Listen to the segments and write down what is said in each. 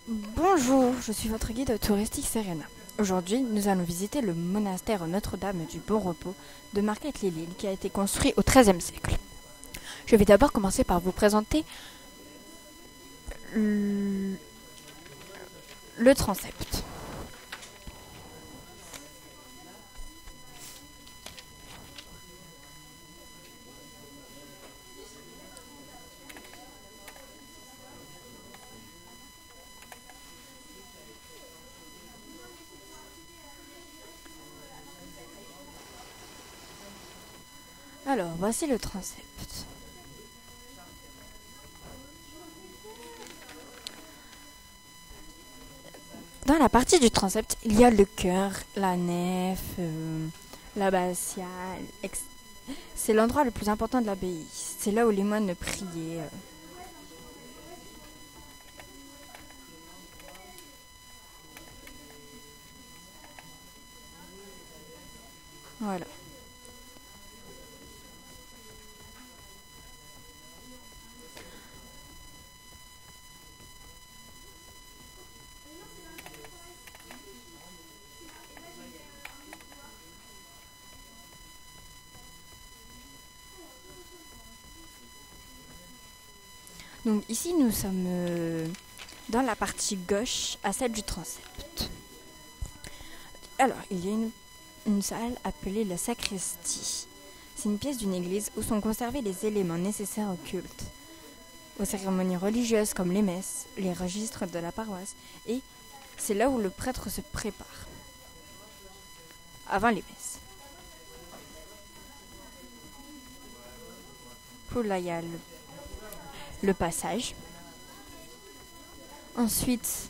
Bonjour, je suis votre guide touristique Serena. Aujourd'hui, nous allons visiter le monastère Notre-Dame du Bon Repos de Marquette-les-Lilles qui a été construit au XIIIe siècle. Je vais d'abord commencer par vous présenter le transept. Alors, voici le transept. Dans la partie du transept, il y a le chœur, la nef, l'abbatiale. C'est l'endroit le plus important de l'abbaye. C'est là où les moines priaient. Voilà. Donc ici, nous sommes dans la partie gauche, à celle du transept. Alors, il y a une salle appelée la sacristie. C'est une pièce d'une église où sont conservés les éléments nécessaires au culte, aux cérémonies religieuses comme les messes, les registres de la paroisse, et c'est là où le prêtre se prépare, avant les messes. Puis là, il y a le passage. Ensuite,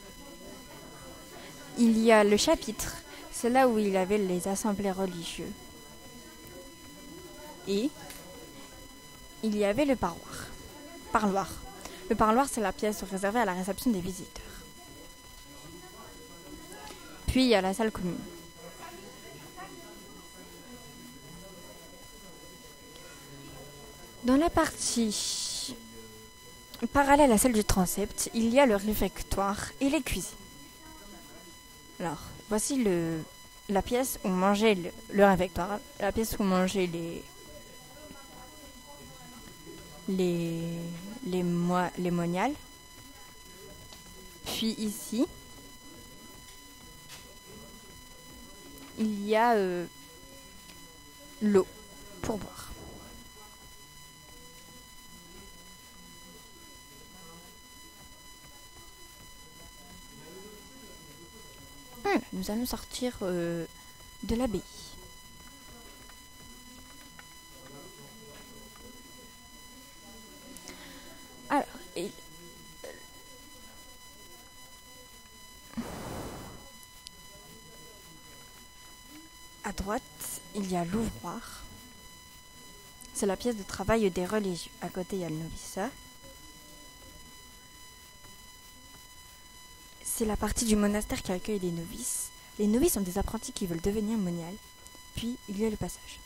il y a le chapitre. C'est là où il avait les assemblées religieuses. Et il y avait le parloir. Le parloir, c'est la pièce réservée à la réception des visiteurs. Puis il y a la salle commune. Dans la partie parallèle à celle du transept, il y a le réfectoire et les cuisines. Alors, voici la pièce où mangeait le réfectoire, la pièce où mangeaient les moniales. Puis ici, il y a l'eau pour boire. Voilà, nous allons sortir de l'abbaye. Alors, à droite, il y a l'ouvroir. C'est la pièce de travail des religieux. À côté, il y a le noviciat. C'est la partie du monastère qui accueille les novices. Les novices sont des apprentis qui veulent devenir moniales. Puis, il y a le passage.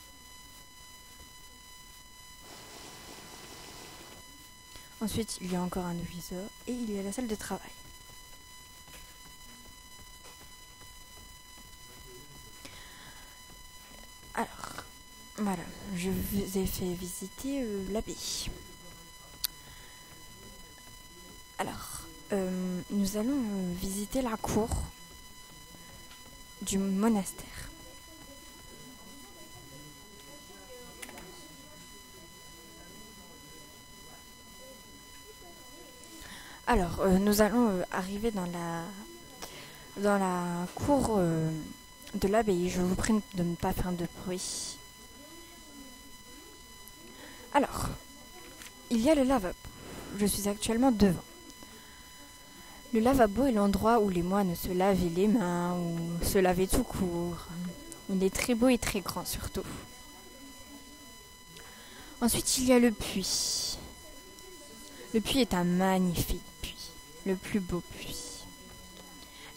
Ensuite, il y a encore un noviciat et il y a la salle de travail. Alors, voilà, je vous ai fait visiter l'abbaye. Alors, nous allons visiter la cour du monastère. Alors, nous allons arriver dans la cour de l'abbaye. Je vous prie de ne pas faire de bruit. Alors, il y a le lavabo. Je suis actuellement devant. Le lavabo est l'endroit où les moines se lavaient les mains ou se lavaient tout court. Il est très beau et très grand surtout. Ensuite, il y a le puits. Le puits est un magnifique puits, le plus beau puits.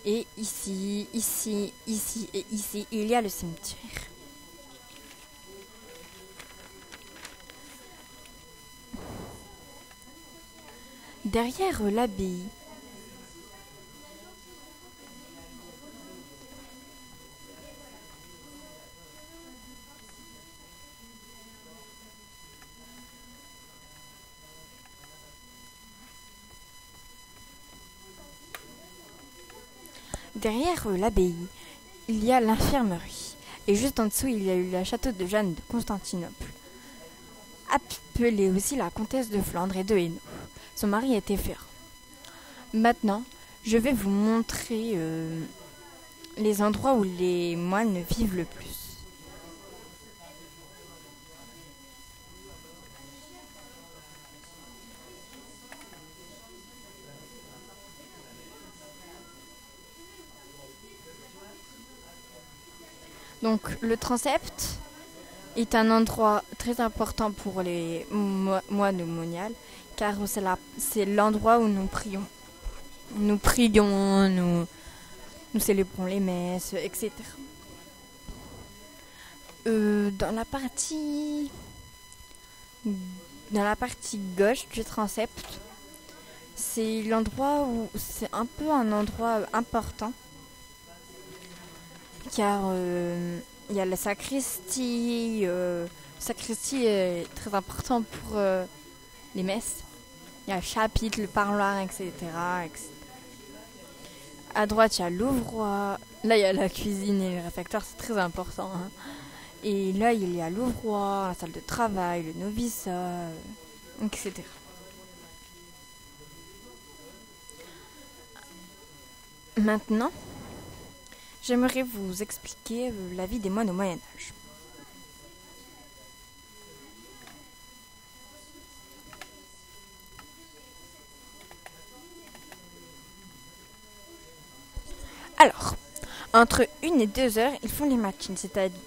Et ici, ici, ici et ici, il y a le cimetière. Derrière l'abbaye, derrière l'abbaye, il y a l'infirmerie. Et juste en dessous, il y a eu le château de Jeanne de Constantinople, appelée aussi la comtesse de Flandre et de Hainaut. Son mari était ferrant. Maintenant, je vais vous montrer les endroits où les moines vivent le plus. Donc, le transept est un endroit très important pour les moines moniales, car c'est l'endroit où nous prions. Nous prions, nous célébrons les messes, etc. Dans la partie gauche du transept, c'est l'endroit où c'est un peu un endroit important, car il y a la sacristie. Sacristie est très important pour les messes. Il y a le chapitre, le parloir, etc. À droite, il y a l'ouvroir. Là, il y a la cuisine et le réfectoire, c'est très important. Hein. Et là, il y a l'ouvroir, la salle de travail, le noviçat, etc. Maintenant, j'aimerais vous expliquer la vie des moines au Moyen-Âge. Alors, entre 1 et 2 heures, ils font les matines, c'est-à-dire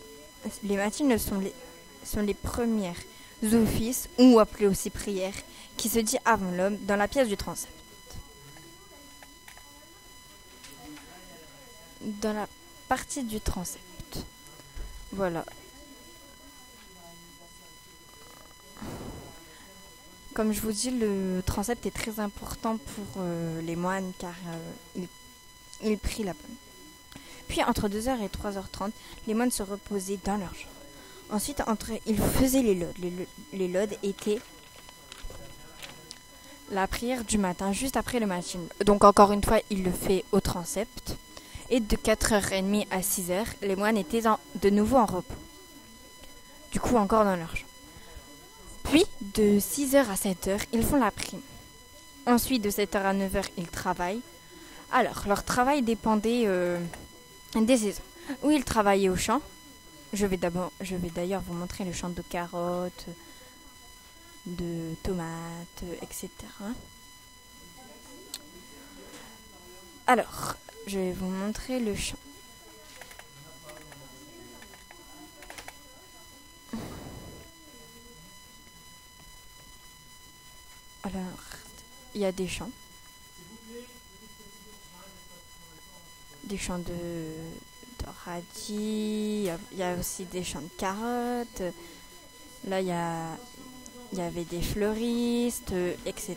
les matines sont les premières offices, ou appelées aussi prières, qui se dit avant l'homme dans la pièce du transept. Dans la partie du transept. Voilà. Comme je vous dis, le transept est très important pour les moines car ils prient là-bas. Puis entre 2h et 3h30, les moines se reposaient dans leur chambre. Ensuite, ils faisaient les laudes. Les laudes étaient la prière du matin, juste après le matin. Donc encore une fois, il le fait au transept. Et de 4h30 à 6h, les moines étaient de nouveau en repos. Du coup, encore dans leur chambre. Puis, de 6h à 7h, ils font la prime. Ensuite, de 7h à 9h, ils travaillent. Alors, leur travail dépendait des saisons. Où ils travaillaient au champ. Je vais d'ailleurs vous montrer le champ de carottes, de tomates, etc. Alors, je vais vous montrer le champ. Alors, il y a des champs. Des champs de radis, il y a aussi des champs de carottes. Là, il y avait des fleuristes, etc.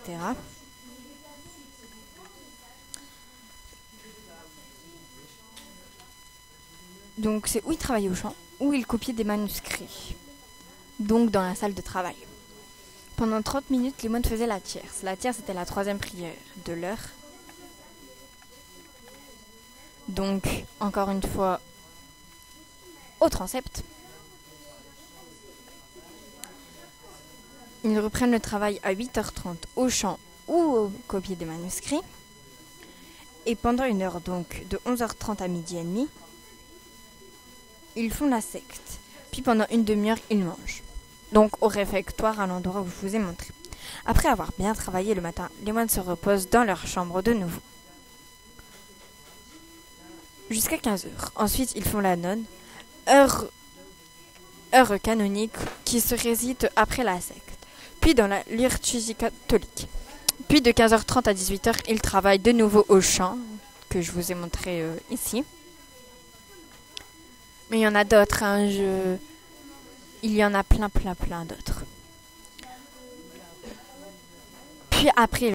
Donc, c'est où ils travaillaient au champ, où ils copiaient des manuscrits. Donc, dans la salle de travail. Pendant 30 minutes, les moines faisaient la tierce. La tierce, c'était la 3e prière de l'heure. Donc, encore une fois, au transept. Ils reprennent le travail à 8h30 au champ ou au copier des manuscrits. Et pendant 1 heure, donc, de 11h30 à midi et demi, ils font la secte. Puis pendant une demi-heure, ils mangent. Donc, au réfectoire, à l'endroit où je vous ai montré. Après avoir bien travaillé le matin, les moines se reposent dans leur chambre de nouveau. Jusqu'à 15h. Ensuite, ils font la nonne, heure canonique qui se récite après la secte, puis dans la liturgie catholique. Puis de 15h30 à 18h, ils travaillent de nouveau au champ, que je vous ai montré ici. Mais il y en a d'autres, hein, il y en a plein d'autres. Puis après